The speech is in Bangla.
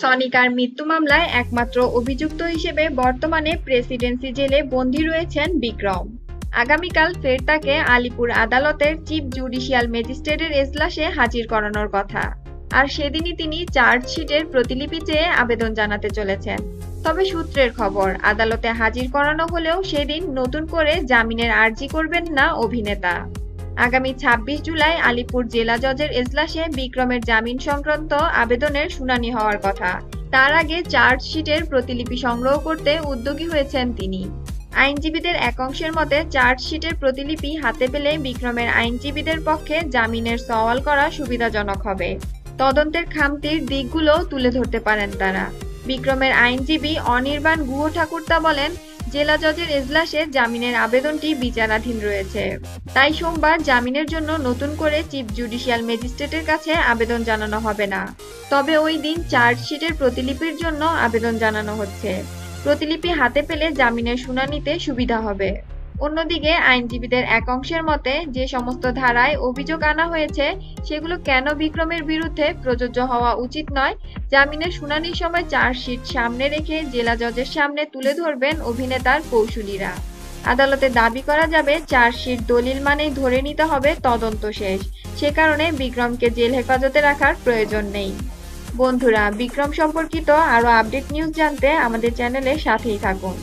সনিকার মৃত্যু মামলায় একমাত্র অভিযুক্ত হিসেবে বর্তমানে প্রেসিডেন্সি জেলে বন্দী রয়েছেন বিক্রম। আগামীকাল ফের তাকে আলিপুর আদালতের চিফ জুডিশিয়াল ম্যাজিস্ট্রেটের এজলাসে হাজির করানোর কথা। আর সেদিনই তিনি চার্জশিটের প্রতিলিপি চেয়ে আবেদন জানাতে চলেছেন। তবে সূত্রের খবর, আদালতে হাজির করানো হলেও সেদিন নতুন করে জামিনের আর্জি করবেন না অভিনেতা। আগামী ২৬ জুলাই আলিপুর জেলা জজের এজলাসে বিক্রমের জামিন সংক্রান্ত আবেদনের শুনানি হওয়ার কথা। তার আগে চার্জশিটের প্রতিলিপি সংগ্রহ করতে উদ্যোগী হয়েছেন তিনি। আইনজীবীদের একাংশের মতে, চার্জশিটের প্রতিলিপি হাতে পেলে বিক্রমের আইনজীবীদের পক্ষে জামিনের সওয়াল করা সুবিধাজনক হবে। তদন্তের খামতির দিকগুলো তুলে ধরতে পারেন তারা। বিক্রমের আইনজীবী অনির্বাণ গুহ ঠাকুরতা বলেন, জেলা জজের এজলাসে জামিনের আবেদনটি বিচারাধীন রয়েছে। তাই সোমবার জামিনের জন্য নতুন করে চিফ জুডিশিয়াল ম্যাজিস্ট্রেটের কাছে আবেদন জানানো হবে না। তবে ওই দিন চার্জশিটের প্রতিলিপির জন্য আবেদন জানানো হচ্ছে। প্রতিলিপি হাতে পেলে জামিনের শুনানিতে সুবিধা হবে। অন্যদিকে আইনজীবীদের একাংশের মতে, যে সমস্ত ধারায় অভিযোগ আনা হয়েছে সেগুলো কেন বিক্রমের বিরুদ্ধে প্রযোজ্য হওয়া উচিত নয়, জামিনের শুনানির সময় চার্জশিট সামনে রেখে জেলা জজের সামনে তুলে ধরবেন অভিনেতার কৌশলীরা। আদালতে দাবি করা যাবে, চার্জশিট দলিল মানেই ধরে নিতে হবে তদন্ত শেষ। সে কারণে বিক্রমকে জেল হেফাজতে রাখার প্রয়োজন নেই। বন্ধুরা, বিক্রম সম্পর্কিত আরো আপডেট নিউজ জানতে আমাদের চ্যানেলের সাথেই থাকুন।